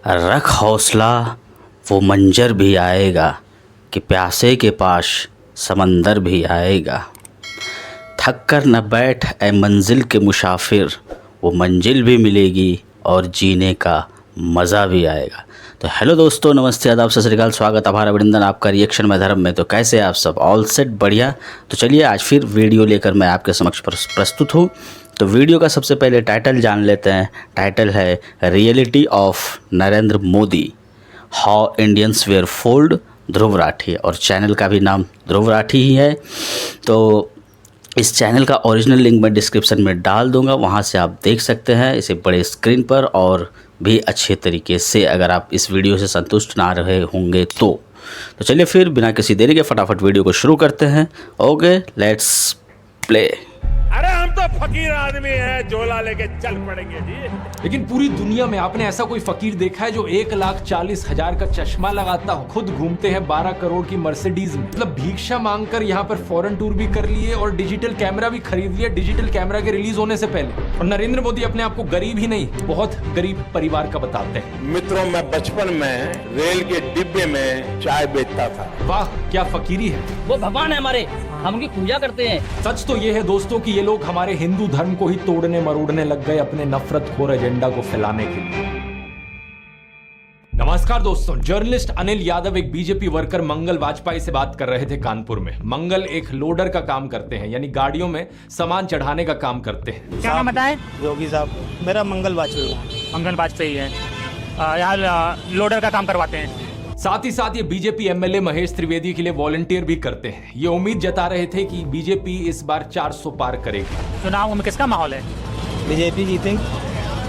रख हौसला, वो मंजर भी आएगा कि प्यासे के पास समंदर भी आएगा। थक कर न बैठ ए मंजिल के मुसाफिर, वो मंजिल भी मिलेगी और जीने का मज़ा भी आएगा। तो हेलो दोस्तों, नमस्ते, आदाब, सत श्री अकाल, स्वागत, आभार, अभिनंदन आपका रिएक्शन में धर्म में। तो कैसे आप सब? ऑल सेट, बढ़िया। तो चलिए आज फिर वीडियो लेकर मैं आपके समक्ष प्रस्तुत हूँ। तो वीडियो का सबसे पहले टाइटल जान लेते हैं। टाइटल है reality of Narendra Modi, how Indians were fooled, Dhruv Rathee. और चैनल का भी नाम ध्रुव राठी ही है। तो इस चैनल का ओरिजिनल लिंक मैं डिस्क्रिप्शन में डाल दूंगा, वहां से आप देख सकते हैं इसे बड़े स्क्रीन पर और भी अच्छे तरीके से, अगर आप इस वीडियो से संतुष्ट ना रहे होंगे तो चलिए फिर बिना किसी देरी के फटाफट वीडियो को शुरू करते हैं। Okay, let's play. अरे हम तो फकीर आदमी हैं, झोला लेके चल पड़ेंगे जी। लेकिन पूरी दुनिया में आपने ऐसा कोई फकीर देखा है जो 1,40,000 का चश्मा लगाता हो, खुद घूमते हैं 12 करोड़ की मर्सिडीज में, मतलब भिक्षा मांगकर यहाँ पर फॉरेन टूर भी कर लिए और डिजिटल कैमरा भी खरीद लिया डिजिटल कैमरा के रिलीज होने से पहले। और नरेंद्र मोदी अपने आप को गरीब ही नहीं, बहुत गरीब परिवार का बताते हैं। मित्रों, मैं बचपन में रेल के डिब्बे में चाय बेचता था। वाह, क्या फकीरी है। वो भगवान है हमारे, हम उनकी पूजा करते हैं। सच तो ये है दोस्तों कि ये लोग हमारे हिंदू धर्म को ही तोड़ने मरोड़ने लग गए अपने नफरतखोर एजेंडा को फैलाने के लिए। नमस्कार दोस्तों, जर्नलिस्ट अनिल यादव एक बीजेपी वर्कर मंगल वाजपेयी से बात कर रहे थे कानपुर में। मंगल एक लोडर का काम करते हैं, यानी गाड़ियों में सामान चढ़ाने का काम करते हैं। क्या नाम बताएं? योगी साहब, मेरा मंगल वाजपेयी। मंगल वाजपेयी है, यहाँ लोडर का काम करवाते हैं। साथ ही साथ ये बीजेपी एमएलए महेश त्रिवेदी के लिए वॉलंटियर भी करते हैं। ये उम्मीद जता रहे थे कि बीजेपी इस बार 400 पार करेगी। चुनाव में किसका माहौल है? बीजेपी जीतेगी,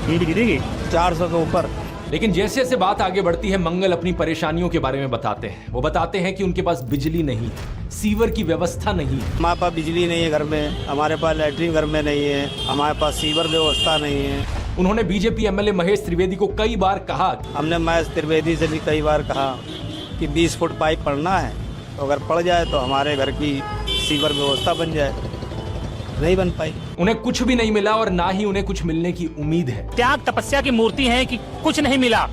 बीजेपी जीतेगी 400 के ऊपर। लेकिन जैसे जैसे बात आगे बढ़ती है, मंगल अपनी परेशानियों के बारे में बताते हैं। वो बताते हैं कि उनके पास बिजली नहीं है, सीवर की व्यवस्था नहीं है। हमारे पास बिजली नहीं है घर में, हमारे पास लैट्रिन घर में नहीं है, हमारे पास सीवर व्यवस्था नहीं है। उन्होंने बीजेपी एमएलए महेश त्रिवेदी को कई बार कहा, हमने महेश त्रिवेदी से भी कई बार कहा कि 20 फुट पाइप पड़ना है, तो अगर पड़ जाए तो हमारे घर की सीवर व्यवस्था बन जाए। नहीं बन पाई। उन्हें कुछ भी नहीं मिला और ना ही उन्हें कुछ मिलने की उम्मीद है। त्याग तपस्या की मूर्ति है कि कुछ नहीं मिला,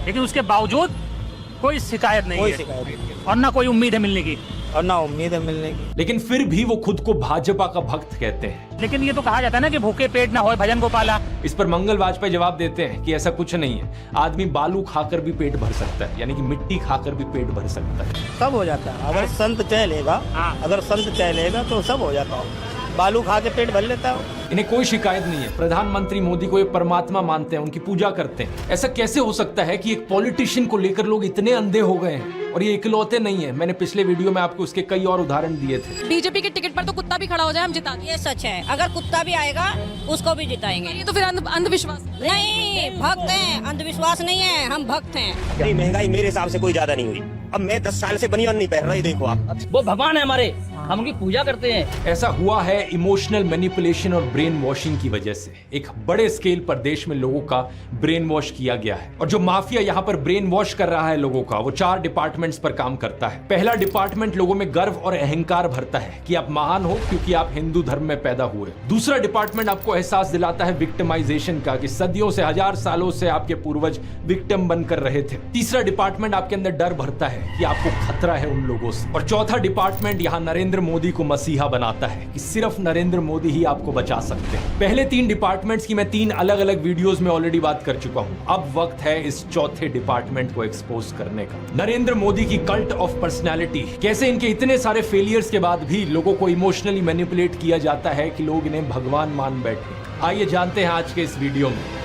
लेकिन उसके बावजूद कोई शिकायत नहीं कोई है शिकायत नहीं और ना कोई उम्मीद है मिलने की। और ना उम्मीद है मिलने की। लेकिन फिर भी वो खुद को भाजपा का भक्त कहते हैं। लेकिन ये तो कहा जाता है ना कि भूखे पेट ना होए भजन गोपाला। इस पर मंगल वाजपेयी जवाब देते हैं कि ऐसा कुछ नहीं है। आदमी बालू खाकर भी पेट भर सकता है, यानी कि मिट्टी खाकर भी पेट भर सकता है। सब हो जाता है अगर संत चलेगा। हाँ। अगर संत चलेगा तो सब हो जाता है। बालू खा के पेट भर लेता है। इन्हें कोई शिकायत नहीं है। प्रधानमंत्री मोदी को ये परमात्मा मानते हैं, उनकी पूजा करते हैं। ऐसा कैसे हो सकता है कि एक पॉलिटिशियन को लेकर लोग इतने अंधे हो गए हैं? और ये इकलौते नहीं है, मैंने पिछले वीडियो में आपको उसके कई और उदाहरण दिए थे। बीजेपी के टिकट पर तो कुत्ता भी खड़ा हो जाए हम जिता देंगे। ये सच है, अगर कुत्ता भी आएगा उसको भी जिताएंगे। ये तो फिर अंधविश्वास। नहीं, भक्त हैं, अंधविश्वास नहीं है, हम भक्त हैं। नहीं, महंगाई मेरे हिसाब से कोई ज्यादा नहीं हुई। अब मैं 10 साल से बनियान नहीं पहन रही, देखो आप। वो भगवान है हमारे, हम उनकी पूजा करते हैं। ऐसा हुआ है इमोशनल मैनिपुलेशन और ब्रेन वॉशिंग की वजह से। एक बड़े स्केल पर देश में लोगों का ब्रेन वॉश किया गया है। और जो माफिया यहाँ पर ब्रेन वॉश कर रहा है लोगों का, वो 4 डिपार्टमेंट्स पर काम करता है। पहला डिपार्टमेंट लोगों में गर्व और अहंकार भरता है कि आप महान हो क्योंकि आप हिंदू धर्म में पैदा हुए। दूसरा डिपार्टमेंट आपको एहसास दिलाता है विक्टिमाइजेशन का, कि सदियों से, 1000 सालों से आपके पूर्वज विक्टिम बनकर रहे थे। तीसरा डिपार्टमेंट आपके अंदर डर भरता है कि आपको खतरा है उन लोगों से। और चौथा डिपार्टमेंट यहाँ नरेंद्र मोदी को मसीहा बनाता है कि सिर्फ नरेंद्र मोदी ही आपको बचा सकते हैं। पहले 3 डिपार्टमेंट्स की मैं 3 अलग अलग वीडियोस में ऑलरेडी बात कर चुका हूं। अब वक्त है इस चौथे डिपार्टमेंट को एक्सपोज करने का। नरेंद्र मोदी की कल्ट ऑफ पर्सनालिटी, कैसे इनके इतने सारे फेलियर्स के बाद भी लोगों को इमोशनली मैनिपुलेट किया जाता है कि लोग इन्हें भगवान मान बैठे। आइए जानते हैं आज के इस वीडियो में।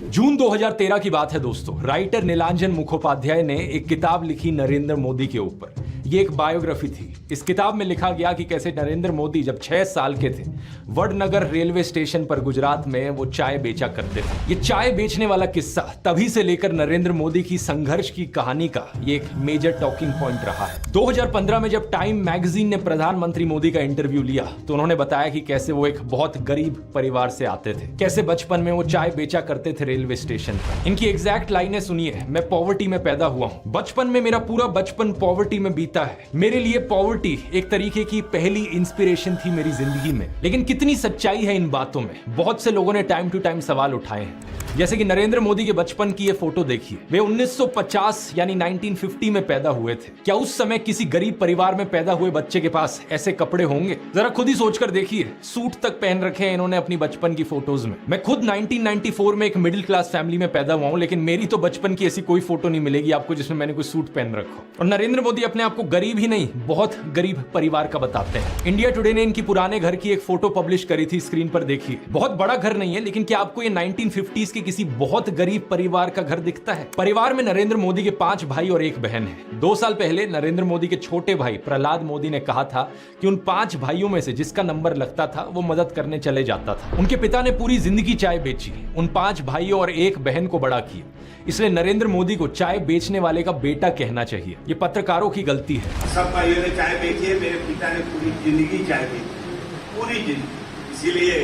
जून 2013 की बात है दोस्तों। राइटर नीलांजन मुखोपाध्याय ने एक किताब लिखी नरेंद्र मोदी के ऊपर। ये एक बायोग्राफी थी। इस किताब में लिखा गया कि कैसे नरेंद्र मोदी जब 6 साल के थे, वडनगर रेलवे स्टेशन पर गुजरात में वो चाय बेचा करते थे। ये चाय बेचने वाला किस्सा तभी से लेकर नरेंद्र मोदी की संघर्ष की कहानी का ये एक मेजर टॉकिंग पॉइंट रहा है। 2015 में जब टाइम मैगजीन ने प्रधानमंत्री मोदी का इंटरव्यू लिया तो उन्होंने बताया कि कैसे वो एक बहुत गरीब परिवार से आते थे, कैसे बचपन में वो चाय बेचा करते थे रेलवे स्टेशन पर। इनकी एग्जैक्ट लाइनें सुनिए। मैं पॉवर्टी में पैदा हुआ हूँ, बचपन में मेरा पूरा बचपन पॉवर्टी में बीता दिखता है। मेरे लिए पॉवर्टी एक तरीके की पहली इंस्पिरेशन थी मेरी जिंदगी में। लेकिन कितनी सच्चाई है इन बातों में, बहुत से लोगों ने टाइम टू टाइम सवाल उठाए हैं। जैसे कि नरेंद्र मोदी के बचपन की ये फोटो देखिए, वे 1950 यानी 1950 में पैदा हुए थे। क्या उस समय किसी गरीब परिवार में पैदा हुए बच्चे के पास ऐसे कपड़े होंगे? जरा खुद ही सोचकर देखिए, सूट तक पहन रखे हैं इन्होंने अपनी बचपन की फोटोज में। मैं खुद 1994 में एक मिडिल क्लास फैमिली में पैदा हुआ हूं, लेकिन मेरी तो बचपन की ऐसी कोई फोटो नहीं मिलेगी आपको जिसमें मैंने कोई सूट पहन रखा। और नरेंद्र मोदी अपने आप को गरीब ही नहीं, बहुत गरीब परिवार का बताते हैं। इंडिया टुडे ने इनकी पुराने घर की एक फोटो पब्लिश करी थी, स्क्रीन पर देखिए। बहुत बड़ा घर नहीं है, लेकिन क्या आपको ये 1950s के किसी बहुत गरीब परिवार का घर दिखता है? परिवार में नरेंद्र मोदी के 5 भाई और 1 बहन है। 2 साल पहले नरेंद्र मोदी के छोटे भाई प्रहलाद मोदी ने कहा था कि उन 5 भाइयों में से जिसका नंबर लगता था वो मदद करने चले जाता था। उनके पिता ने पूरी जिंदगी चाय बेची, उन 5 भाइयों और 1 बहन को बड़ा किया। इसलिए नरेंद्र मोदी को चाय बेचने वाले का बेटा कहना चाहिए। ये पत्रकारों की गलती है। सब भाइयों ने चाय बेची है, मेरे पिता ने पूरी जिंदगी चाय बेची, पूरी जिंदगी। इसीलिए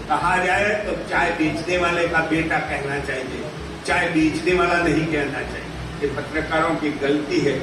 कहा जाए तो चाय बेचने वाले का बेटा कहना चाहिए, चाय बेचने वाला नहीं कहना चाहिए। ये पत्रकारों की गलती है।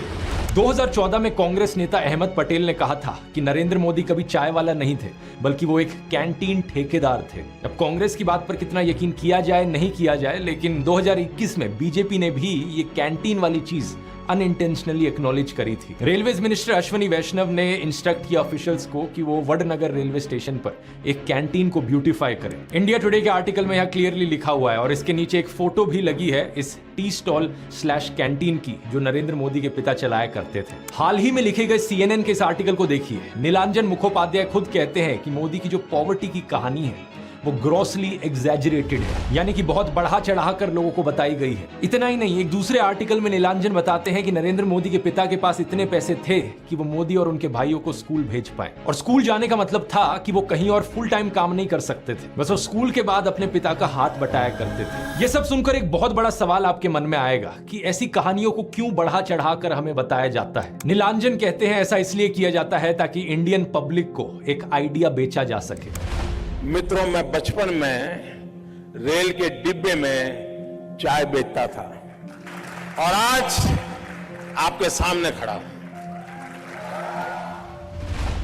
2014 में कांग्रेस नेता अहमद पटेल ने कहा था कि नरेंद्र मोदी कभी चाय वाला नहीं थे, बल्कि वो एक कैंटीन ठेकेदार थे। अब कांग्रेस की बात पर कितना यकीन किया जाए नहीं किया जाए, लेकिन 2021 में बीजेपी ने भी ये कैंटीन वाली चीज अनइंटेंशनली एक्नॉलेज करी थी। रेलवेज मिनिस्टर अश्विनी वैष्णव ने इंस्ट्रक्ट किया ऑफिशियल्स को कि वो वडनगर रेलवे स्टेशन पर एक कैंटीन को ब्यूटीफाई करें। इंडिया टुडे के आर्टिकल में यह क्लियरली लिखा हुआ है और इसके नीचे एक फोटो भी लगी है इस टी स्टॉल / कैंटीन की, जो नरेंद्र मोदी के पिता चलाया करते थे। हाल ही में लिखे गए CNN के इस आर्टिकल को देखिए। नीलांजन मुखोपाध्याय खुद कहते हैं कि मोदी की जो पॉवर्टी की कहानी है वो ग्रॉसली एग्जैजरेटेड है, यानी कि बहुत बढ़ा चढ़ा कर लोगों को बताई गई है। इतना ही नहीं, एक दूसरे आर्टिकल में नीलांजन बताते हैं कि नरेंद्र मोदी के पिता के पास इतने पैसे थे कि वो मोदी और उनके भाइयों को स्कूल भेज पाए। और स्कूल जाने का मतलब था कि वो कहीं और फुल टाइम काम नहीं कर सकते थे, बस वो स्कूल के बाद अपने पिता का हाथ बटाया करते थे। ये सब सुनकर एक बहुत बड़ा सवाल आपके मन में आएगा कि ऐसी कहानियों को क्यों बढ़ा चढ़ा कर हमें बताया जाता है। नीलांजन कहते हैं ऐसा इसलिए किया जाता है ताकि इंडियन पब्लिक को एक आइडिया बेचा जा सके। मित्रों, मैं बचपन में रेल के डिब्बे में चाय बेचता था और आज आपके सामने खड़ा हूं।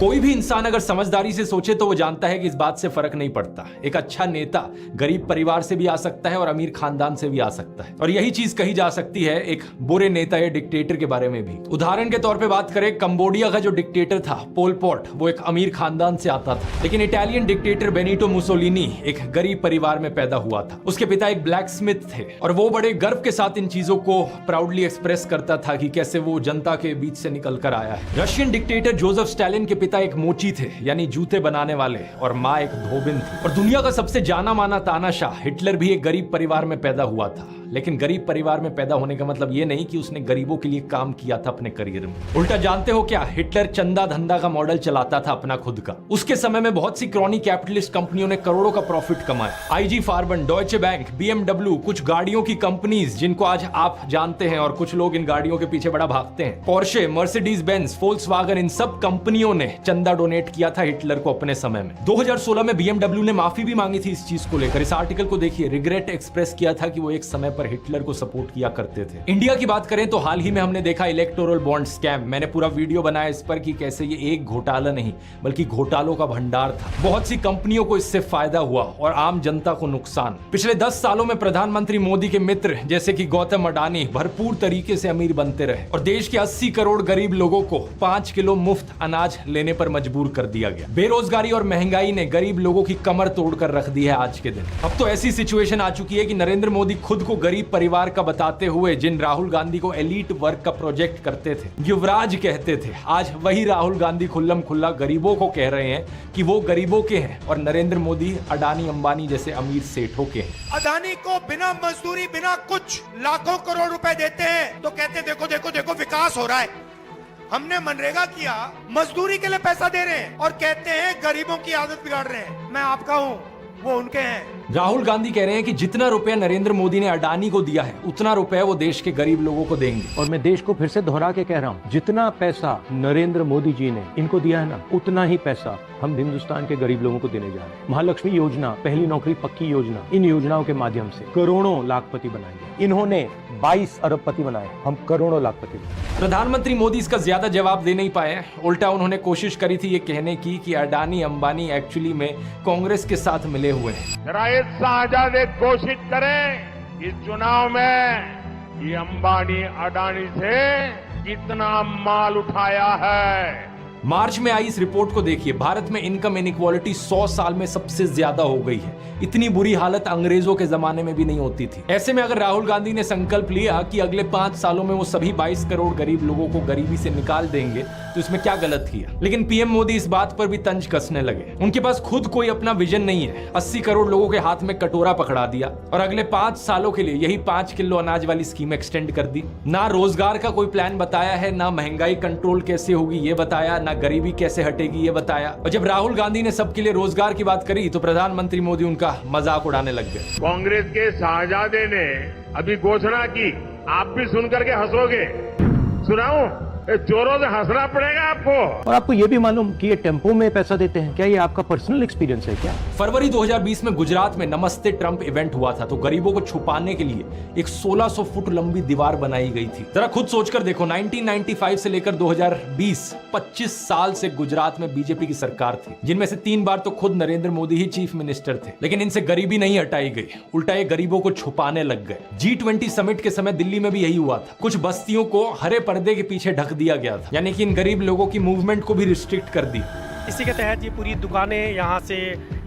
कोई भी इंसान अगर समझदारी से सोचे तो वो जानता है कि इस बात से फर्क नहीं पड़ता। एक अच्छा नेता गरीब परिवार से भी आ सकता है और अमीर खानदान से भी आ सकता है, और यही चीज कही जा सकती है एक बुरे नेता या डिक्टेटर के बारे में भी। उदाहरण के तौर पे बात करें, कंबोडिया का जो डिक्टेटर था पोल पॉट, वो एक अमीर खानदान से आता था। लेकिन इटालियन डिक्टेटर बेनिटो मुसोलिनी एक गरीब परिवार में पैदा हुआ था। उसके पिता एक ब्लैक स्मिथ थे और वो बड़े गर्व के साथ इन चीजों को प्राउडली एक्सप्रेस करता था कि कैसे वो जनता के बीच से निकल कर आया है। रशियन डिक्टेटर जोसेफ स्टालिन के पिता एक मोची थे, यानी जूते बनाने वाले, और माँ एक धोबिन थी। और दुनिया का सबसे जाना माना तानाशाह हिटलर भी एक गरीब परिवार में पैदा हुआ था। लेकिन गरीब परिवार में पैदा होने का मतलब ये नहीं कि उसने गरीबों के लिए काम किया था अपने करियर में। उल्टा जानते हो क्या, हिटलर चंदा धंधा का मॉडल चलाता था अपना खुद का। उसके समय में बहुत सी क्रॉनी कैपिटलिस्ट कंपनियों ने करोड़ों का प्रॉफिट कमाया। IG फार्बन, डॉयचे बैंक, BMW, कुछ गाड़ियों की कंपनीज जिनको आज आप जानते हैं और कुछ लोग इन गाड़ियों के पीछे बड़ा भागते हैं, पोर्शे, मर्सिडीज बेंज, फोल्क्सवैगन, इन सब कंपनियों ने चंदा डोनेट किया था हिटलर को अपने समय में। 2016 में BMW ने माफी भी मांगी थी इस चीज को लेकर। इस आर्टिकल को देखिए, रिग्रेट एक्सप्रेस किया था कि वो एक समय पर हिटलर को सपोर्ट किया करते थे। इंडिया की बात करें तो हाल ही में हमने देखा इलेक्टोरल बॉन्ड स्कैम। मैंने पूरा वीडियो बनाया इस पर कि कैसे ये एक घोटाला नहीं बल्कि घोटालों का भंडार था। बहुत सी कंपनियों को इससे फायदा हुआ और आम जनता को नुकसान। पिछले 10 सालों में प्रधानमंत्री मोदी के मित्र जैसे कि गौतम अडानी भरपूर तरीके से अमीर बनते रहे और देश के 80 करोड़ गरीब लोगों को 5 किलो मुफ्त अनाज लेने पर मजबूर कर दिया गया। बेरोजगारी और महंगाई ने गरीब लोगों की कमर तोड़कर रख दी है आज के दिन। अब तो ऐसी सिचुएशन आ चुकी है कि नरेंद्र मोदी खुद को गरीब परिवार का बताते हुए जिन राहुल गांधी को एलीट वर्ग का प्रोजेक्ट करते थे, युवराज कहते थे, आज वही राहुल गांधी खुल्लम खुल्ला गरीबों को कह रहे हैं कि वो गरीबों के हैं और नरेंद्र मोदी अडानी अंबानी जैसे अमीर सेठों के हैं। अडानी को बिना मजदूरी बिना कुछ लाखों करोड़ रुपए देते हैं तो कहते देखो देखो देखो विकास हो रहा है। हमने मनरेगा किया, मजदूरी के लिए पैसा दे रहे हैं और कहते हैं गरीबों की आदत बिगाड़ रहे हैं। मैं आपका हूं, वो उनके हैं। राहुल गांधी कह रहे हैं कि जितना रुपया नरेंद्र मोदी ने अडानी को दिया है उतना रुपया वो देश के गरीब लोगों को देंगे। और मैं देश को फिर से दोहरा के कह रहा हूँ, जितना पैसा नरेंद्र मोदी जी ने इनको दिया है ना, उतना ही पैसा हम हिंदुस्तान के गरीब लोगों को देने जा रहे हैं। महालक्ष्मी योजना, पहली नौकरी पक्की योजना, इन योजनाओं के माध्यम से करोड़ों लाखपति बनाएंगे। इन्होंने 22 अरबपति बनाए, हम करोड़ों लाखपति बनाए। प्रधानमंत्री मोदी इसका ज्यादा जवाब दे नहीं पाए। उल्टा उन्होंने कोशिश करी थी ये कहने की कि अडानी अंबानी एक्चुअली में कांग्रेस के साथ मिले हुए हैं। जरा ये शाहजादे घोषित करें इस चुनाव में ये अंबानी अडानी से कितना माल उठाया है। मार्च में आई इस रिपोर्ट को देखिए, भारत में इनकम इनइक्वालिटी 100 साल में सबसे ज्यादा हो गई है। इतनी बुरी हालत अंग्रेजों के जमाने में भी नहीं होती थी। ऐसे में अगर राहुल गांधी ने संकल्प लिया कि अगले 5 सालों में वो सभी 22 करोड़ गरीब लोगों को गरीबी से निकाल देंगे, तो इसमें क्या गलत किया। लेकिन पीएम मोदी इस बात पर भी तंज कसने लगे। उनके पास खुद कोई अपना विजन नहीं है। 80 करोड़ लोगों के हाथ में कटोरा पकड़ा दिया और अगले 5 सालों के लिए यही 5 किलो अनाज वाली स्कीम एक्सटेंड कर दी। ना रोजगार का कोई प्लान बताया है, ना महंगाई कंट्रोल कैसे होगी ये बताया, ना गरीबी कैसे हटेगी ये बताया। और जब राहुल गांधी ने सबके लिए रोजगार की बात करी तो प्रधानमंत्री मोदी उनका मजाक उड़ाने लग गए। कांग्रेस के शाहजादे ने अभी घोषणा की, आप भी सुनकर के हंसोगे। सुनाऊं? जोरों से हंसना पड़ेगा आपको। और आपको ये भी मालूम कि ये टेम्पो में पैसा देते हैं, क्या ये आपका पर्सनल एक्सपीरियंस है क्या? फरवरी 2020 में गुजरात में नमस्ते ट्रंप इवेंट हुआ था, तो गरीबों को छुपाने के लिए एक 1600 फुट लंबी दीवार बनाई गई थी। जरा खुद सोचकर देखो, 1995 से लेकर 2020 25 साल से गुजरात में बीजेपी की सरकार थी, जिनमें से 3 बार तो खुद नरेंद्र मोदी ही चीफ मिनिस्टर थे। लेकिन इनसे गरीबी नहीं हटाई गई, उल्टा ये गरीबों को छुपाने लग गए। G20 समिट के समय दिल्ली में भी यही हुआ था। कुछ बस्तियों को हरे पर्दे के पीछे ढक दिया गया था, यानी कि इन गरीब लोगों की मूवमेंट को भी रिस्ट्रिक्ट कर दी। इसी के तहत ये पूरी दुकानें यहाँ से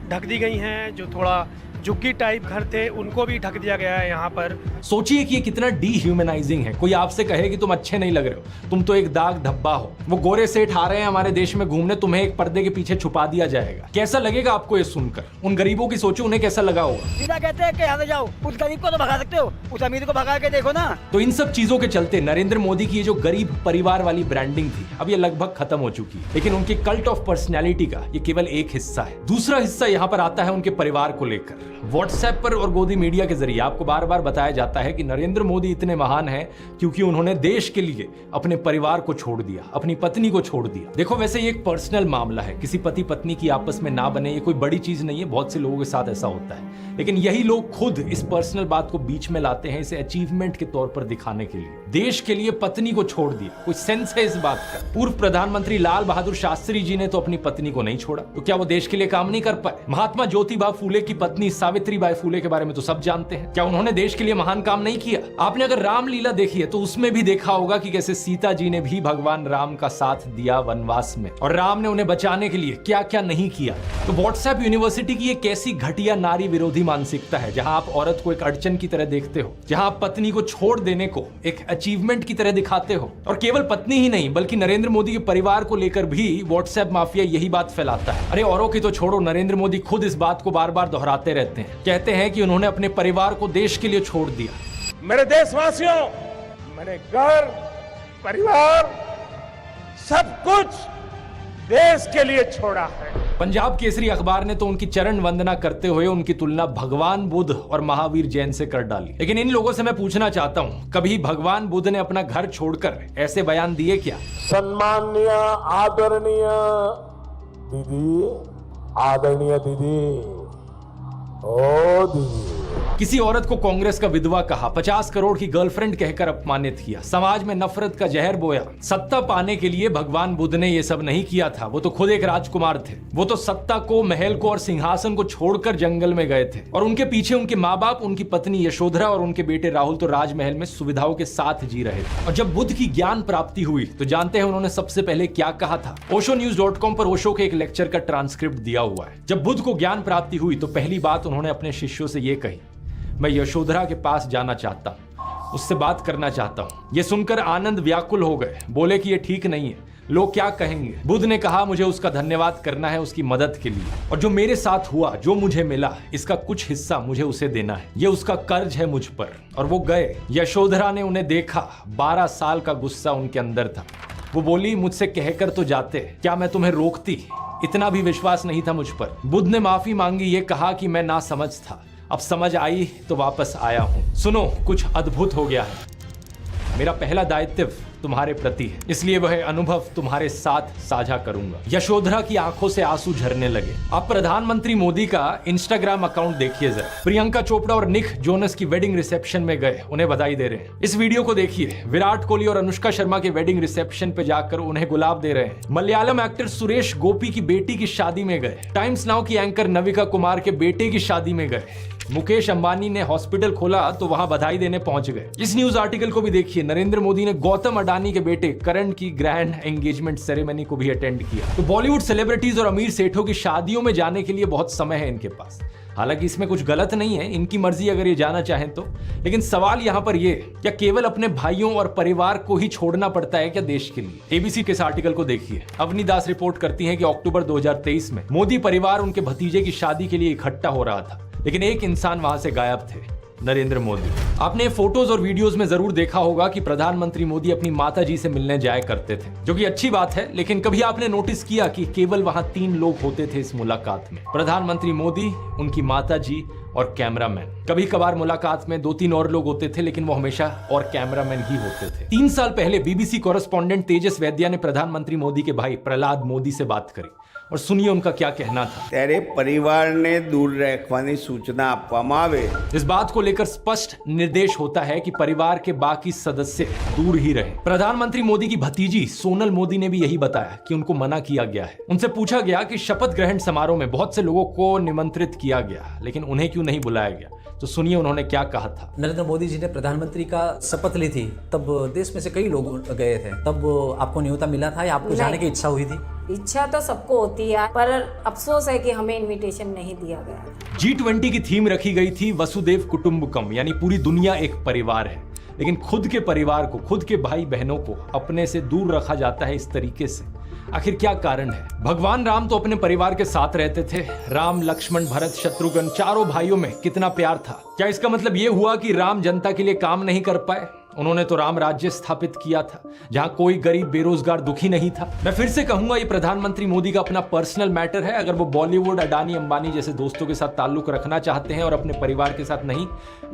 ढक दी गई हैं। जो थोड़ा झुग्गी टाइप घर थे उनको भी ढक दिया गया है यहाँ पर। सोचिए कि ये कितना डीह्यूमनाइजिंग है। कोई आपसे कहे कि तुम अच्छे नहीं लग रहे हो, तुम तो एक दाग धब्बा हो। वो गोरे सेठ आ रहे हैं हमारे देश में घूमने, तुम्हें एक पर्दे के पीछे छुपा दिया जाएगा। कैसा लगेगा आपको ये सुनकर? उन गरीबों की सोचो, उन्हें कैसा लगा होगा। सीधा कहते हैं कि यहाँ से जाओ, उस गरीब को तो भगा सकते हो, उस अमीर को भगा के देखो ना। तो इन सब चीजों के चलते नरेंद्र मोदी की ये जो गरीब परिवार वाली ब्रांडिंग थी, अब ये लगभग खत्म हो चुकी है। लेकिन उनके कल्ट ऑफ पर्सनैलिटी का ये केवल एक हिस्सा है। दूसरा हिस्सा यहाँ पर आता है उनके परिवार को लेकर। व्हाट्सएप पर और गोदी मीडिया के जरिए आपको बार बार बताया जाता है कि नरेंद्र मोदी इतने महान हैं क्योंकि उन्होंने देश के लिए अपने परिवार को छोड़ दिया, अपनी पत्नी को छोड़ दिया। देखो, वैसे ये एक पर्सनल मामला है, किसी पति पत्नी की आपस में ना बने, ये कोई बड़ी चीज नहीं है। बहुत से लोगों के साथ ऐसा होता है, लेकिन यही लोग खुद इस पर्सनल बात को बीच में लाते हैं, इसे अचीवमेंट के तौर पर दिखाने के लिए। देश के लिए पत्नी को छोड़ दिया, कोई सेंस है इस बात का? पूर्व प्रधानमंत्री लाल बहादुर शास्त्री जी ने तो अपनी पत्नी को नहीं छोड़ा, तो क्या वो देश के लिए काम नहीं कर पाए? महात्मा ज्योतिबा फूले की पत्नी सावित्रीबाई फूले के बारे में तो सब जानते हैं। क्या उन्होंने देश के लिए महान काम नहीं किया? आपने अगर रामलीला देखी है तो उसमें भी देखा होगा कि कैसे सीता जी ने भी भगवान राम का साथ दिया वनवास में, और राम ने उन्हें बचाने के लिए क्या क्या नहीं किया। तो व्हाट्सएप यूनिवर्सिटी की एक ऐसी घटिया नारी विरोधी मानसिकता है, जहां आप औरत को एक अड़चन की तरह देखते हो, जहां आप पत्नी को छोड़ देने को एक अचीवमेंट की तरह दिखाते हो। और केवल पत्नी ही नहीं, बल्कि नरेंद्र मोदी के परिवार को लेकर भी व्हाट्सएप माफिया यही बात फैलाता है। अरे औरों की तो छोड़ो, नरेंद्र मोदी खुद इस बात को बार बार दोहराते रहते हैं। कहते हैं कि उन्होंने अपने परिवार को देश के लिए छोड़ दिया। मेरे देशवासियों, मैंने घर, परिवार, सब कुछ देश के लिए छोड़ा है। पंजाब केसरी अखबार ने तो उनकी चरण वंदना करते हुए उनकी तुलना भगवान बुद्ध और महावीर जैन से कर डाली। लेकिन इन लोगों से मैं पूछना चाहता हूं, कभी भगवान बुद्ध ने अपना घर छोड़कर ऐसे बयान दिए क्या? सम्माननीय आदरणीय दीदी, आदरणीय दीदी, ओ दीदी। किसी औरत को कांग्रेस का विधवा कहा, 50 करोड़ की गर्लफ्रेंड कहकर अपमानित किया, समाज में नफरत का जहर बोया। सत्ता पाने के लिए भगवान बुद्ध ने ये सब नहीं किया था, वो तो खुद एक राजकुमार थे। वो तो सत्ता को, महल को और सिंहासन को छोड़कर जंगल में गए थे, और उनके पीछे उनके माँ बाप, उनकी पत्नी यशोधरा और उनके बेटे राहुल तो राजमहल में सुविधाओं के साथ जी रहे थे। और जब बुद्ध की ज्ञान प्राप्ति हुई तो जानते हैं उन्होंने सबसे पहले क्या कहा था? oshonews.com पर ओशो के एक लेक्चर का ट्रांसक्रिप्ट दिया हुआ है। जब बुद्ध को ज्ञान प्राप्ति हुई तो पहली बात उन्होंने अपने शिष्यों से ये कही, मैं यशोधरा के पास जाना चाहता हूं, उससे बात करना चाहता हूं। ये सुनकर आनंद व्याकुल हो गए, बोले कि ये ठीक नहीं है, लोग क्या कहेंगे। बुद्ध ने कहा, मुझे उसका धन्यवाद करना है उसकी मदद के लिए, और जो मेरे साथ हुआ, जो मुझे मिला, इसका कुछ हिस्सा मुझे उसे देना है, ये उसका कर्ज है मुझ पर। और वो गए। यशोधरा ने उन्हें देखा, 12 साल का गुस्सा उनके अंदर था। वो बोली, मुझसे कहकर तो जाते, क्या मैं तुम्हें रोकती? इतना भी विश्वास नहीं था मुझ पर। बुद्ध ने माफी मांगी, ये कहा कि मैं नासमझ था, अब समझ आई तो वापस आया हूं। सुनो, कुछ अद्भुत हो गया है। मेरा पहला दायित्व तुम्हारे प्रति है, इसलिए वह अनुभव तुम्हारे साथ साझा करूंगा। यशोधरा की आंखों से आंसू झरने लगे। आप प्रधानमंत्री मोदी का इंस्टाग्राम अकाउंट देखिए जरा। प्रियंका चोपड़ा और निक जोनस की वेडिंग रिसेप्शन में गए, उन्हें बधाई दे रहे हैं। इस वीडियो को देखिए, विराट कोहली और अनुष्का शर्मा के वेडिंग रिसेप्शन पे जाकर उन्हें गुलाब दे रहे हैं। मलयालम एक्टर सुरेश गोपी की बेटी की शादी में गए। टाइम्स नाउ की एंकर नविका कुमार के बेटे की शादी में गए। मुकेश अंबानी ने हॉस्पिटल खोला तो वहां बधाई देने पहुंच गए। इस न्यूज आर्टिकल को भी देखिए। नरेंद्र मोदी ने गौतम अडानी के बेटे करण की ग्रैंड एंगेजमेंट सेरेमनी को भी अटेंड किया। तो बॉलीवुड सेलिब्रिटीज और अमीर सेठों की शादियों में जाने के लिए बहुत समय है इनके पास। हालांकि इसमें कुछ गलत नहीं है, इनकी मर्जी अगर ये जाना चाहें तो। लेकिन सवाल यहां पर ये, क्या केवल अपने भाइयों और परिवार को ही छोड़ना पड़ता है क्या देश के लिए? एबीसी के इस आर्टिकल को देखिए। अवनी दास रिपोर्ट करती हैं कि अक्टूबर 2023 में मोदी परिवार उनके भतीजे की शादी के लिए इकट्ठा हो रहा था, लेकिन एक इंसान वहां से गायब थे, नरेंद्र मोदी। आपने फोटोज और वीडियोस में जरूर देखा होगा कि प्रधानमंत्री मोदी अपनी माताजी से मिलने जाया करते थे, जो कि अच्छी बात है। लेकिन कभी आपने नोटिस किया कि केवल वहां 3 लोग होते थे इस मुलाकात में? प्रधानमंत्री मोदी, उनकी माताजी और कैमरामैन। कभी कभार मुलाकात में 2-3 और लोग होते थे, लेकिन वो हमेशा और कैमरामैन ही होते थे। 3 साल पहले बीबीसी कॉरेस्पॉन्डेंट तेजस वैद्या ने प्रधानमंत्री मोदी के भाई प्रहलाद मोदी से बात करी, और सुनिए उनका क्या कहना था। तेरे परिवार ने दूर रखवानी सूचना आपवामां आवे। इस बात को लेकर स्पष्ट निर्देश होता है कि परिवार के बाकी सदस्य दूर ही रहें। प्रधानमंत्री मोदी की भतीजी सोनल मोदी ने भी यही बताया कि उनको मना किया गया है। उनसे पूछा गया कि शपथ ग्रहण समारोह में बहुत से लोगों को निमंत्रित किया गया, लेकिन उन्हें क्यों नहीं बुलाया गया? तो सुनिए उन्होंने क्या कहा था। नरेंद्र मोदी जी ने प्रधानमंत्री का शपथ ली थी, तब देश में से कई लोग गए थे। तब आपको न्योता मिला था या आपको जाने की इच्छा हुई थी? इच्छा तो सबको होती है, पर अफसोस है कि हमें इनविटेशन नहीं दिया गया। G20 की थीम रखी गई थी वसुदेव कुटुंबकम, यानी पूरी दुनिया एक परिवार है। लेकिन खुद के परिवार को, खुद के भाई बहनों को अपने से दूर रखा जाता है इस तरीके से। आखिर क्या कारण है? भगवान राम तो अपने परिवार के साथ रहते थे। राम, लक्ष्मण, भरत, शत्रुघ्न, चारों भाइयों में कितना प्यार था। क्या इसका मतलब यह हुआ कि राम जनता के लिए काम नहीं कर पाए? उन्होंने तो राम राज्य स्थापित किया था, जहां कोई गरीब, बेरोजगार, दुखी नहीं था। मैं फिर से कहूंगा, ये प्रधानमंत्री मोदी का अपना पर्सनल मैटर है। अगर वो बॉलीवुड, अडानी, अंबानी जैसे दोस्तों के साथ ताल्लुक रखना चाहते हैं और अपने परिवार के साथ नहीं,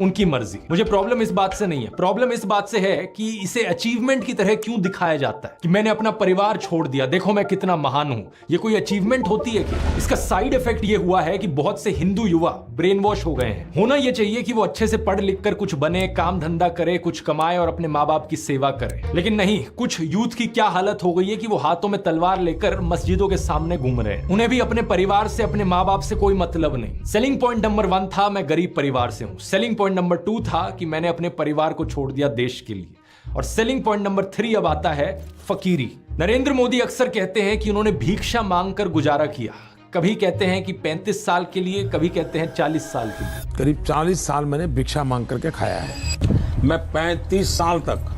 उनकी मर्जी। मुझे प्रॉब्लम इस बात से नहीं है। प्रॉब्लम इस बात से है कि इसे अचीवमेंट की तरह क्यों दिखाया जाता है कि मैंने अपना परिवार छोड़ दिया, देखो मैं कितना महान हूं। ये कोई अचीवमेंट होती है क्या? इसका साइड इफेक्ट ये हुआ है कि बहुत से हिंदू युवा ब्रेन वॉश हो गए हैं। होना ये चाहिए कि वो अच्छे से पढ़ लिख कर कुछ बने, काम धंधा करे, कुछ कमाए और अपने माँ बाप की सेवा करे। लेकिन नहीं, कुछ यूथ की क्या हालत हो गई है कि वो हाथों में तलवार लेकर मस्जिदों के सामने घूम रहे हैं। उन्हें भी अपने परिवार से, अपने माँ बाप से कोई मतलब नहीं। सेलिंग पॉइंट नंबर 1 था, मैं गरीब परिवार से हूं। सेलिंग पॉइंट नंबर 2 था कि मैंने अपने परिवार को छोड़ दिया देश के लिए। और सेलिंग पॉइंट नंबर 3 अब आता है फकीरी। नरेंद्र मोदी अक्सर कहते हैं कि उन्होंने भिक्षा मांगकर गुजारा किया। कभी कहते हैं कि 35 साल के लिए, कभी कहते हैं 40 साल के लिए। करीब 40 साल मैंने भिक्षा मांग करके खाया है। मैं 35 साल तक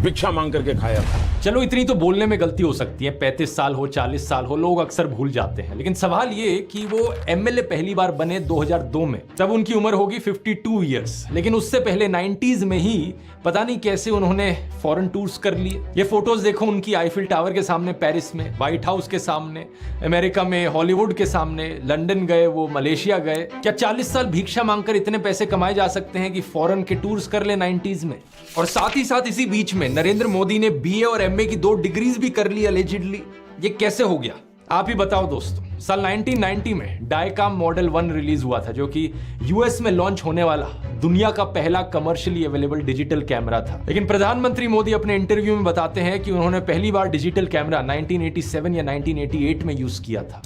भिक्षा मांग करके खाया था। चलो, इतनी तो बोलने में गलती हो सकती है। 35 साल हो, 40 साल हो, लोग अक्सर भूल जाते हैं। लेकिन सवाल ये कि वो एमएलए पहली बार बने 2002 में, तब उनकी उम्र होगी 52 ईयर्स। लेकिन उससे पहले 90s में ही पता नहीं कैसे उन्होंने फॉरेन टूर्स कर लिए। ये फोटोज देखो उनकी, आईफिल टावर के सामने पेरिस में, व्हाइट हाउस के सामने अमेरिका में, हॉलीवुड के सामने, लंदन गए, वो मलेशिया गए। क्या 40 साल भिक्षा मांगकर इतने पैसे कमाए जा सकते हैं कि फॉरेन के टूर्स कर ले 90s में? और साथ ही साथ इसी बीच में नरेंद्र मोदी ने बीए और एमए की 2 डिग्रीज भी कर ली अलेजिडली। ये कैसे हो गया? आप ही बताओ दोस्तों। साल 1990 में डायकाम मॉडल 1 रिलीज हुआ था, जो कि यूएस में लॉन्च होने वाला दुनिया का पहला कमर्शियली अवेलेबल डिजिटल कैमरा था। लेकिन प्रधानमंत्री मोदी अपने इंटरव्यू में बताते हैं कि उन्होंने पहली बार डिजिटल कैमरा 1987 या 1988 में यूज किया था।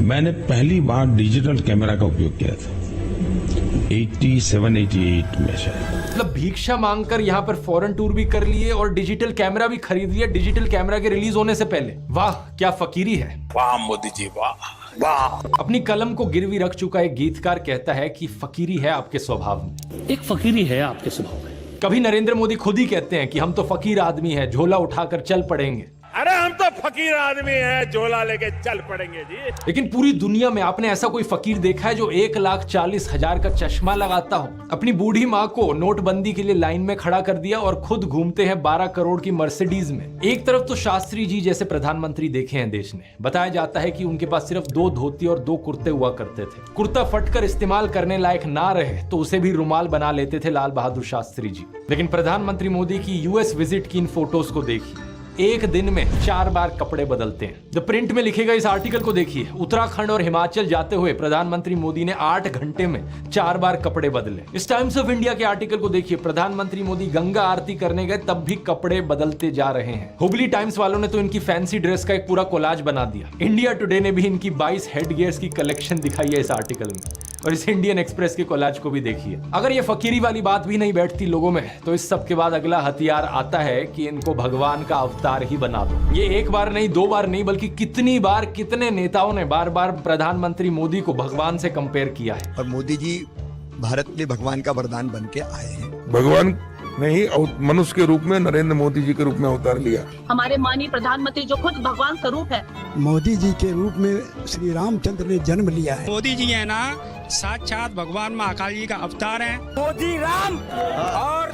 मैंने पहली बार डिजिटल कैमरा का उपयोग किया था 87-88 में शायद। मतलब भिक्षा मांगकर यहाँ पर फॉरेन टूर भी कर लिए और डिजिटल कैमरा भी खरीद लिया डिजिटल कैमरा के रिलीज होने से पहले। वाह, क्या फकीरी है। वाह मोदी जी, वाह वाह। अपनी कलम को गिरवी रख चुका एक गीतकार कहता है कि फकीरी है आपके स्वभाव में। एक फकीरी है आपके स्वभाव में। कभी नरेंद्र मोदी खुद ही कहते हैं कि हम तो फकीर आदमी हैं, झोला उठाकर चल पड़ेंगे। अरे हम तो फकीर फकीर आदमी है, झोला लेके चल पड़ेंगे जी। लेकिन पूरी दुनिया में आपने ऐसा कोई फकीर देखा है जो 1,40,000 का चश्मा लगाता हो, अपनी बूढ़ी माँ को नोटबंदी के लिए लाइन में खड़ा कर दिया और खुद घूमते हैं 12 करोड़ की मर्सिडीज में। एक तरफ तो शास्त्री जी जैसे प्रधानमंत्री देखे हैं देश ने, बताया जाता है कि उनके पास सिर्फ 2 धोती और 2 कुर्ते हुआ करते थे। कुर्ता फटकर इस्तेमाल करने लायक ना रहे तो उसे भी रुमाल बना लेते थे लाल बहादुर शास्त्री जी। लेकिन प्रधानमंत्री मोदी की यूएस विजिट की इन फोटोज को देखिए, एक दिन में 4 बार कपड़े बदलते हैं। द प्रिंट में लिखे गए इस आर्टिकल को देखिए, उत्तराखंड और हिमाचल जाते हुए प्रधानमंत्री मोदी ने 8 घंटे में 4 बार कपड़े बदले। इस टाइम्स ऑफ इंडिया के आर्टिकल को देखिए, प्रधानमंत्री मोदी गंगा आरती करने गए तब भी कपड़े बदलते जा रहे हैं। हुबली टाइम्स वालों ने तो इनकी फैंसी ड्रेस का एक पूरा कोलाज बना दिया। इंडिया टुडे ने भी इनकी 22 हेड गियर्स की कलेक्शन दिखाई है इस आर्टिकल में। और इस इंडियन एक्सप्रेस के कोलाज को भी देखिए। अगर ये फकीरी वाली बात भी नहीं बैठती लोगों में, तो इस सब के बाद अगला हथियार आता है कि इनको भगवान का अवतार ही बना दो। ये एक बार नहीं, 2 बार नहीं, बल्कि कितनी बार कितने नेताओं ने बार बार प्रधानमंत्री मोदी को भगवान से कंपेयर किया है। और मोदी जी भारत में भगवान का वरदान बन के आए हैं। भगवान नहीं, मनुष्य के रूप में नरेंद्र मोदी जी के रूप में अवतार लिया। हमारे माननीय प्रधानमंत्री जो खुद भगवान का रूप है, मोदी जी के रूप में श्री रामचंद्र ने जन्म लिया है। मोदी जी है ना, साक्षात भगवान महाकाल जी का अवतार है। मोदी राम और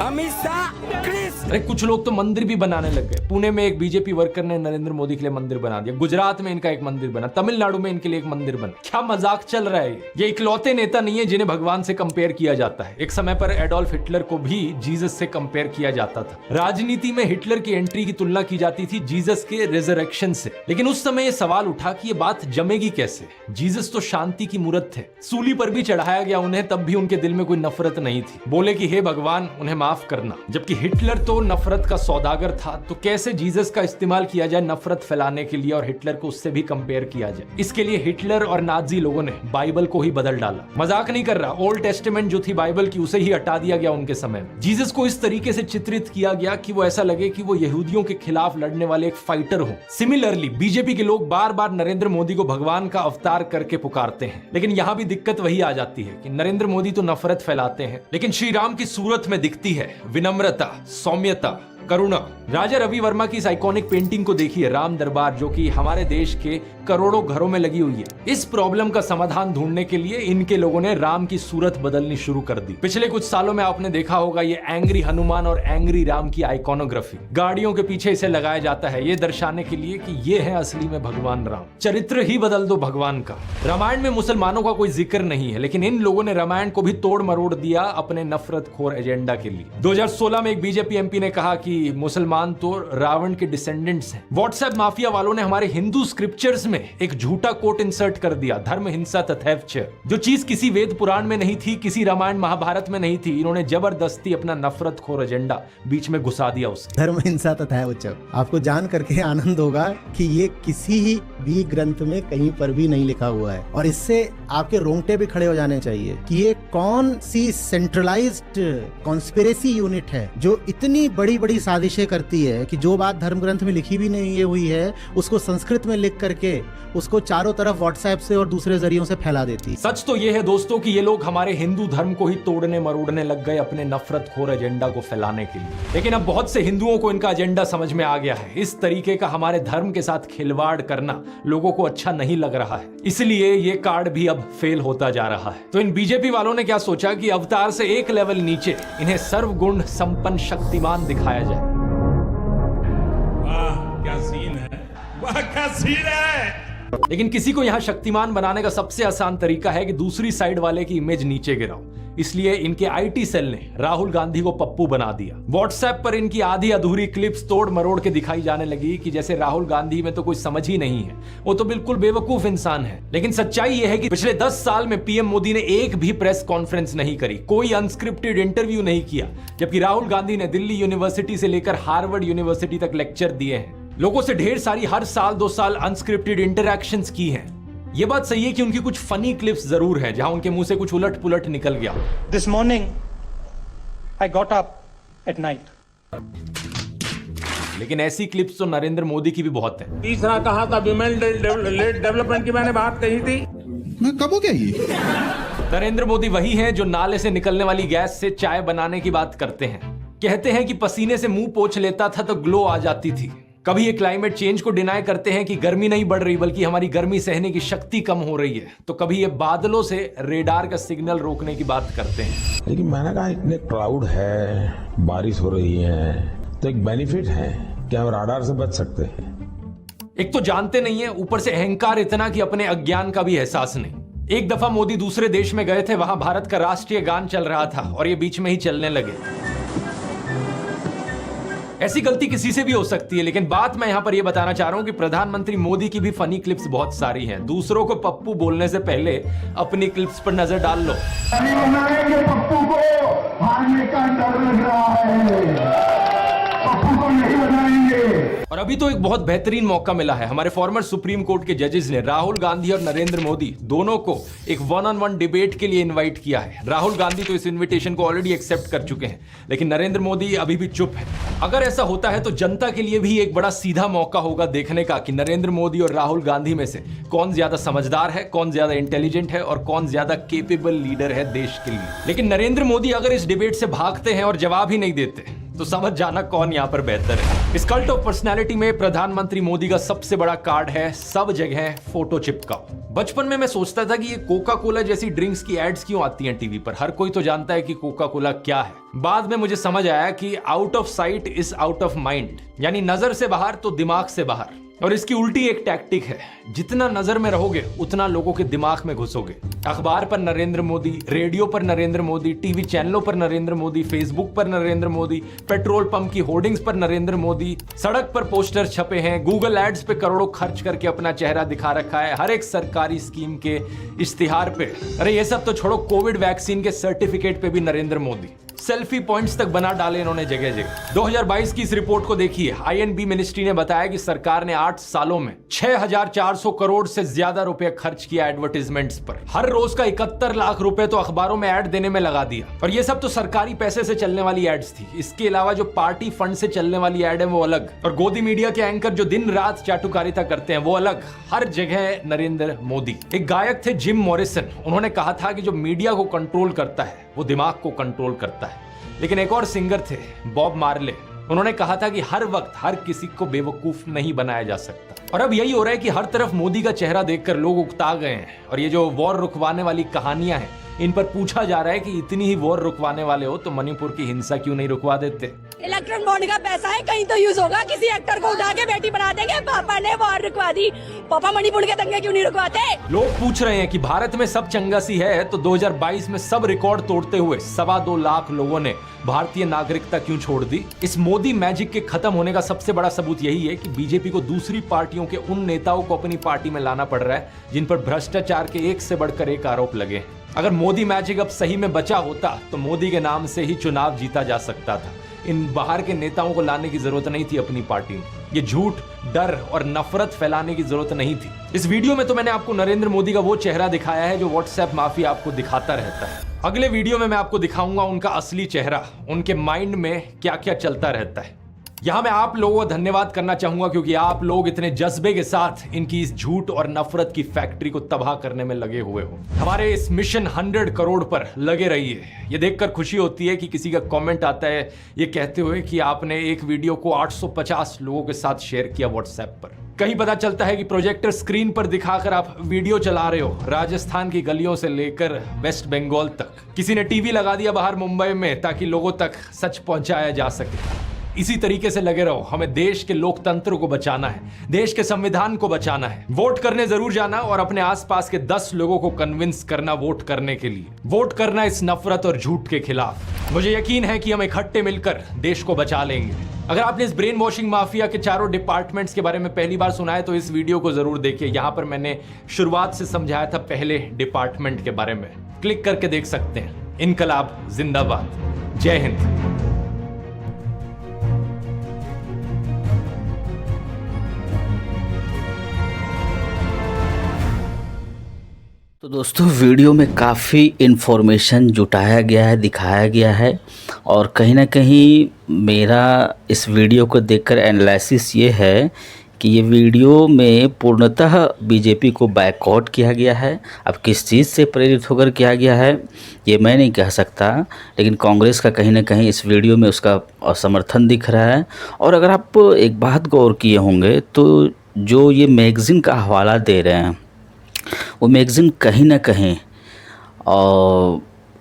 अमित शाह कृष्ण। अरे कुछ लोग तो मंदिर भी बनाने लग गए। पुणे में एक बीजेपी वर्कर ने नरेंद्र मोदी के लिए मंदिर बना दिया, गुजरात में इनका एक मंदिर बना, तमिलनाडु में इनके लिए एक मंदिर बना। क्या मजाक चल रहा है ये इकलौते नेता नहीं है जिन्हें भगवान से कंपेयर किया जाता है। एक समय पर एडोल्फ हिटलर को भी जीसस से कंपेयर किया जाता था। राजनीति में हिटलर की एंट्री की तुलना की जाती थी जीसस के रिजरेक्शन से। लेकिन उस समय यह सवाल उठा कि ये बात जमेगी कैसे। जीसस तो शांति की मूर्त थे, सूली पर भी चढ़ाया गया उन्हें, तब भी उनके दिल में कोई नफरत नहीं थी। बोले कि हे भगवान उन्हें माफ करना। जबकि हिटलर तो नफरत का सौदागर था, तो कैसे जीसस का इस्तेमाल किया जाए नफरत फैलाने के लिए और हिटलर को उससे भी कंपेयर किया जाए। इसके लिए हिटलर और नाजी लोगों ने बाइबल को ही बदल डाला। मजाक नहीं कर रहा, ओल्ड टेस्टामेंट जो थी बाइबल की उसे ही हटा दिया गया उनके समय में। जीसस को इस तरीके से चित्रित किया गया कि वो ऐसा लगे कि वो यहूदियों के खिलाफ लड़ने वाले एक फाइटर हो। सिमिलरली बीजेपी के लोग बार बार नरेंद्र मोदी को भगवान का अवतार करके पुकारते हैं। लेकिन यहां भी दिक्कत वही आ जाती है कि नरेंद्र मोदी तो नफरत फैलाते हैं, लेकिन श्री राम की सूरत में दिखती है विनम्रता, सौम्यता, करुणा। राजा रवि वर्मा की इस आइकॉनिक पेंटिंग को देखिए, राम दरबार, जो कि हमारे देश के करोड़ों घरों में लगी हुई है। इस प्रॉब्लम का समाधान ढूंढने के लिए इनके लोगों ने राम की सूरत बदलनी शुरू कर दी। पिछले कुछ सालों में आपने देखा होगा ये एंग्री हनुमान और एंग्री राम की आइकॉनोग्राफी गाड़ियों के पीछे इसे लगाया जाता है, ये दर्शाने के लिए कि ये है असली में भगवान राम। चरित्र ही बदल दो भगवान का। रामायण में मुसलमानों का कोई जिक्र नहीं है, लेकिन इन लोगों ने रामायण को भी तोड़ मरोड़ दिया अपने नफरत खोर एजेंडा के लिए। 2016 में एक बीजेपी एमपी ने कहा कि मुसलमान तो रावण के डिसेंडेंट्स हैं। व्हाट्सएप माफिया वालों ने हमारे हिंदू स्क्रिप्चर्स में एक झूठा कोट इंसर्ट कर दिया, धर्म हिंसा तथैव च, जो चीज किसी वेद पुराण में नहीं थी, किसी रामायण महाभारत में नहीं थी। इन्होंने जबरदस्ती अपना नफरत खोर एजेंडा बीच में घुसा दिया उसके। धर्म हिंसा तथैव च, आपको जान करके आनंद होगा कि ये किसी भी ग्रंथ में कहीं पर भी नहीं लिखा हुआ है। और इससे आपके रोंगटे भी खड़े हो जाने चाहिए कि ये कौन सी सेंट्रलाइज्ड कॉन्स्पिरेसी यूनिट है जो इतनी बड़ी बड़ी साजिशें करती है कि जो बात धर्म ग्रंथ में लिखी भी नहीं हुई है उसको संस्कृत में लिख करके उसको चारों तरफ व्हाट्सएप से और दूसरे जरियों से फैला देती है। सच तो ये है दोस्तों कि ये लोग हमारे हिंदू धर्म को ही तोड़ने मरोड़ने लग गए अपने नफरत खोर एजेंडा को फैलाने के लिए। लेकिन अब बहुत से हिंदुओं को इनका एजेंडा समझ में आ गया है। इस तरीके का हमारे धर्म के साथ खिलवाड़ करना लोगों को अच्छा नहीं लग रहा है, इसलिए ये कार्ड भी अब फेल होता जा रहा है। तो इन बीजेपी वालों ने क्या सोचा कि अवतार से एक लेवल नीचे इन्हें सर्वगुण संपन्न शक्तिमान दिखाया जाए। वाह क्या सीन है, वाह क्या सीन है। लेकिन किसी को यहां शक्तिमान बनाने का सबसे आसान तरीका है कि दूसरी साइड वाले की इमेज नीचे गिराओ। इसलिए इनके आईटी सेल ने राहुल गांधी को पप्पू बना दिया। व्हाट्सएप पर इनकी आधी अधूरी क्लिप्स तोड़ मरोड़ के दिखाई जाने लगी कि जैसे राहुल गांधी में तो कोई समझ ही नहीं है, वो तो बिल्कुल बेवकूफ इंसान है। लेकिन सच्चाई यह है कि पिछले 10 साल में पीएम मोदी ने एक भी प्रेस कॉन्फ्रेंस नहीं करी, कोई अनस्क्रिप्टेड इंटरव्यू नहीं किया, जबकि राहुल गांधी ने दिल्ली यूनिवर्सिटी से लेकर हार्वर्ड यूनिवर्सिटी तक लेक्चर दिए हैं। लोगों से ढेर सारी हर साल 2 साल अनस्क्रिप्टेड इंटरैक्शंस की हैं। ये बात सही है कि उनकी कुछ फनी क्लिप्स जरूर है जहां उनके मुंह से कुछ उलट पुलट निकल गया। This morning I got up at night. लेकिन ऐसी क्लिप्स तो नरेंद्र मोदी की भी बहुत है। तीसरा कहा था विमेन डेवलपमेंट की मैंने बात कही थी, मैं कब हो गया ये? नरेंद्र मोदी वही हैं जो नाले से निकलने वाली गैस से चाय बनाने की बात करते हैं। कहते हैं कि पसीने से मुंह पोंछ लेता था तो ग्लो आ जाती थी। कभी ये क्लाइमेट चेंज को डिनाई करते हैं कि गर्मी नहीं बढ़ रही बल्कि हमारी गर्मी सहने की शक्ति कम हो रही है, तो कभी ये बादलों से रेडार का सिग्नल रोकने की बात करते हैं। लेकिन मैंने कहा इतने क्लाउड है, बारिश हो रही है, तो एक बेनिफिट है कि हम राडार से बच सकते हैं। एक तो जानते नहीं है, ऊपर से अहंकार इतना कि अपने अज्ञान का भी एहसास नहीं। एक दफा मोदी दूसरे देश में गए थे, वहां भारत का राष्ट्रीय गान चल रहा था और ये बीच में ही चलने लगे। ऐसी गलती किसी से भी हो सकती है, लेकिन बात मैं यहां पर यह बताना चाह रहा हूं कि प्रधानमंत्री मोदी की भी फनी क्लिप्स बहुत सारी हैं। दूसरों को पप्पू बोलने से पहले अपनी क्लिप्स पर नजर डाल लो। पप्पू को हारने का डर लग रहा है, पप्पू को नहीं बनाएंगे। और अभी तो एक बहुत बेहतरीन मौका मिला है। हमारे फॉर्मर सुप्रीम कोर्ट के जजेस ने राहुल गांधी और नरेंद्र मोदी दोनों को एक 1-on-1 डिबेट के लिए इनवाइट किया है। राहुल गांधी तो इस इनविटेशन को ऑलरेडी एक्सेप्ट कर चुके हैं, लेकिन नरेंद्र मोदी अभी भी चुप है। अगर ऐसा होता है तो जनता के लिए भी एक बड़ा सीधा मौका होगा देखने का कि नरेंद्र मोदी और राहुल गांधी में से कौन ज्यादा समझदार है, कौन ज्यादा इंटेलिजेंट है और कौन ज्यादा केपेबल लीडर है देश के लिए। लेकिन नरेंद्र मोदी अगर इस डिबेट से भागते हैं और जवाब ही नहीं देते तो समझ जाना कौन यहां पर बेहतर है। इस कल्ट ऑफ पर्सनैलिटी में प्रधानमंत्री मोदी का सबसे बड़ा कार्ड है सब जगह फोटो चिपकाओ। बचपन में मैं सोचता था कि ये कोका कोला जैसी ड्रिंक्स की एड्स क्यों आती हैं टीवी पर। हर कोई तो जानता है कि कोका कोला क्या है। बाद में मुझे समझ आया कि out of site is out of mind, यानी नजर से बाहर तो दिमाग से बाहर। और इसकी उल्टी एक टैक्टिक है, जितना नजर में रहोगे उतना लोगों के दिमाग में घुसोगे। अखबार पर नरेंद्र मोदी, रेडियो पर नरेंद्र मोदी, टीवी चैनलों पर नरेंद्र मोदी, फेसबुक पर नरेंद्र मोदी, पेट्रोल पंप की होर्डिंग्स पर नरेंद्र मोदी, सड़क पर पोस्टर छपे हैं, गूगल एड्स पे करोड़ों खर्च करके अपना चेहरा दिखा रखा है, हर एक सरकारी स्कीम के इश्तिहार पे। अरे ये सब तो छोड़ो, कोविड वैक्सीन के सर्टिफिकेट पे भी नरेंद्र मोदी। सेल्फी पॉइंट्स तक बना डाले इन्होंने जगह जगह। 2022 की इस रिपोर्ट को देखिए। आईएनबी मिनिस्ट्री ने बताया कि सरकार ने 8 सालों में 6400 करोड़ से ज्यादा रुपए खर्च किया एडवर्टाइजमेंट्स पर। हर रोज का 71 लाख रुपए तो अखबारों में ऐड देने में लगा दिया। और ये सब तो सरकारी पैसे से चलने वाली एड्स थी। इसके अलावा जो पार्टी फंड से चलने वाली एड है वो अलग, और गोदी मीडिया के एंकर जो दिन रात चाटुकारिता करते हैं वो अलग। हर जगह नरेंद्र मोदी। एक गायक थे जिम मॉरिसन, उन्होंने कहा था कि जो मीडिया को कंट्रोल करता है वो दिमाग को कंट्रोल करता है। लेकिन एक और सिंगर थे बॉब मार्ले, उन्होंने कहा था कि हर वक्त हर किसी को बेवकूफ नहीं बनाया जा सकता। और अब यही हो रहा है कि हर तरफ मोदी का चेहरा देखकर लोग उकता गए हैं। और ये जो वॉर रुकवाने वाली कहानियां हैं, इन पर पूछा जा रहा है कि इतनी ही वॉर रुकवाने वाले हो तो मणिपुर की हिंसा क्यों नहीं रुकवा देते। इलेक्ट्रॉन बॉन्ड का पैसा है, कहीं तो यूज होगा। किसी एक्टर को उठा के बेटी बना देंगे, पापा ने वॉर रुकवा दी, पापा मणिपुर के दंगे क्यों नहीं रुकवाते। लोग पूछ रहे हैं कि भारत में सब चंगासी है तो 2022 में सब रिकॉर्ड तोड़ते हुए 2.25 लाख लोगों ने भारतीय नागरिकता क्यों छोड़ दी। इस मोदी मैजिक के खत्म होने का सबसे बड़ा सबूत यही है कि बीजेपी को दूसरी पार्टियों के उन नेताओं को अपनी पार्टी में लाना पड़ रहा है जिन पर भ्रष्टाचार के एक से बढ़कर एक आरोप लगे। अगर मोदी मैजिक अब सही में बचा होता तो मोदी के नाम से ही चुनाव जीता जा सकता था। इन बाहर के नेताओं को लाने की जरूरत नहीं थी अपनी पार्टी में। ये झूठ, डर और नफरत फैलाने की जरूरत नहीं थी। इस वीडियो में तो मैंने आपको नरेंद्र मोदी का वो चेहरा दिखाया है जो व्हाट्सएप माफिया आपको दिखाता रहता है। अगले वीडियो में मैं आपको दिखाऊंगा उनका असली चेहरा, उनके माइंड में क्या क्या चलता रहता है। यहां मैं आप लोगों को धन्यवाद करना चाहूंगा क्योंकि आप लोग इतने जज्बे के साथ इनकी इस झूठ और नफरत की फैक्ट्री को तबाह करने में लगे हुए हो। हमारे इस मिशन 100 करोड़ पर लगे रहिए। ये देखकर खुशी होती है कि किसी का कमेंट आता है ये कहते हुए कि आपने एक वीडियो को 850 लोगों के साथ शेयर किया व्हाट्सएप पर। कहीं पता चलता है कि प्रोजेक्टर स्क्रीन पर दिखाकर आप वीडियो चला रहे हो राजस्थान की गलियों से लेकर वेस्ट बंगाल तक। किसी ने टीवी लगा दिया बाहर मुंबई में ताकि लोगों तक सच पहुंचाया जा सके। इसी तरीके से लगे रहो। हमें देश के लोकतंत्र को बचाना है, देश के संविधान को बचाना है। वोट करने जरूर जाना और अपने आसपास के 10 लोगों को कन्विंस करना वोट करने के लिए। वोट करना इस नफरत और झूठ के खिलाफ। मुझे यकीन है कि हम इकट्ठे मिलकर देश को बचा लेंगे। अगर आपने इस ब्रेन वॉशिंग माफिया के चारों डिपार्टमेंट्स के बारे में पहली बार सुना है तो इस वीडियो को जरूर देखिए। यहां पर मैंने शुरुआत से समझाया था पहले डिपार्टमेंट के बारे में। क्लिक करके देख सकते हैं। इनकलाब जिंदाबाद। जय हिंद। तो दोस्तों वीडियो में काफ़ी इन्फॉर्मेशन जुटाया गया है, दिखाया गया है और कहीं ना कहीं मेरा इस वीडियो को देखकर एनालिसिस ये है कि कि ये वीडियो में पूर्णतः बीजेपी को बैकआउट किया गया है। अब किस चीज़ से प्रेरित होकर किया गया है ये मैं नहीं कह सकता, लेकिन कांग्रेस का कहीं ना कहीं इस वीडियो में उसका समर्थन दिख रहा है। और अगर आप एक बात गौर किए होंगे तो जो ये मैगज़ीन का हवाला दे रहे हैं वो मैगज़ीन कहीं ना कहीं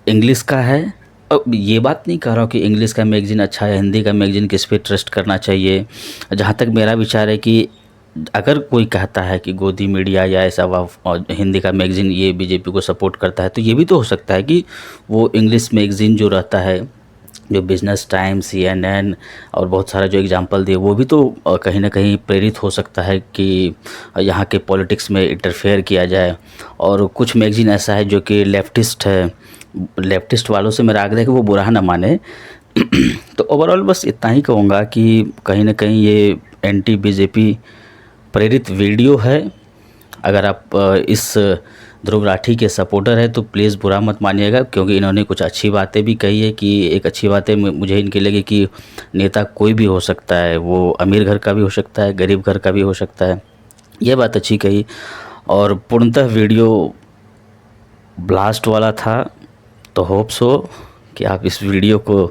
इंग्लिश का है। अब ये बात नहीं कह रहा हूँ कि इंग्लिश का मैगज़ीन अच्छा है, हिंदी का मैगज़ीन किस पे ट्रस्ट करना चाहिए। जहाँ तक मेरा विचार है कि अगर कोई कहता है कि गोदी मीडिया या ऐसा हिंदी का मैगज़ीन ये बीजेपी को सपोर्ट करता है, तो ये भी तो हो सकता है कि वो इंग्लिश मैगज़ीन जो रहता है, जो बिजनेस टाइम्स, CNN और बहुत सारा जो एग्जांपल दिए, वो भी तो कहीं ना कहीं प्रेरित हो सकता है कि यहाँ के पॉलिटिक्स में इंटरफेयर किया जाए। और कुछ मैगज़ीन ऐसा है जो कि लेफ्टिस्ट है, लेफ्टिस्ट वालों से मेरा आग्रह है कि वो बुरा ना माने। तो ओवरऑल बस इतना ही कहूँगा कि कहीं ना कहीं ये एंटी बीजेपी प्रेरित वीडियो है। अगर आप इस ध्रुव राठी के सपोर्टर है तो प्लीज़ बुरा मत मानिएगा, क्योंकि इन्होंने कुछ अच्छी बातें भी कही है। कि एक अच्छी बात है मुझे इनकी लगी कि नेता कोई भी हो सकता है, वो अमीर घर का भी हो सकता है, गरीब घर का भी हो सकता है, ये बात अच्छी कही। और पूर्णतः वीडियो ब्लास्ट वाला था, तो होप्स हो कि आप इस वीडियो को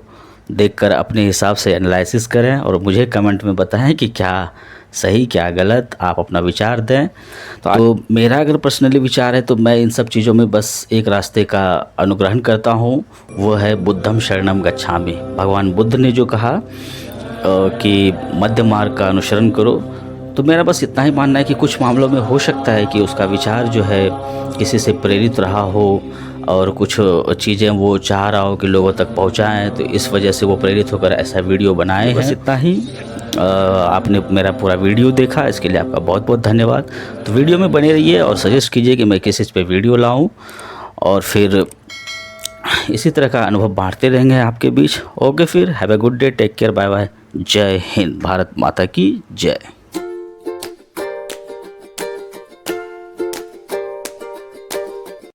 देखकर अपने हिसाब से एनालिसिस करें और मुझे कमेंट में बताएं कि क्या सही क्या गलत, आप अपना विचार दें। तो मेरा अगर पर्सनली विचार है तो मैं इन सब चीज़ों में बस एक रास्ते का अनुग्रहण करता हूँ, वो है बुद्धम शरणम गच्छामि। भगवान बुद्ध ने जो कहा कि मध्य मार्ग का अनुसरण करो, तो मेरा बस इतना ही मानना है कि कुछ मामलों में हो सकता है कि उसका विचार जो है किसी से प्रेरित रहा हो और कुछ चीज़ें वो चाह रहा हो कि लोगों तक पहुंचाएं, तो इस वजह से वो प्रेरित होकर ऐसा वीडियो बनाए हैं। बस इतना ही। आपने मेरा पूरा वीडियो देखा, इसके लिए आपका बहुत बहुत धन्यवाद। तो वीडियो में बने रहिए और सजेस्ट कीजिए कि मैं किस चीज़ पे वीडियो लाऊं, और फिर इसी तरह का अनुभव बांटते रहेंगे आपके बीच। ओके, फिर have a good day, take care, bye bye, जय हिंद, भारत माता की जय।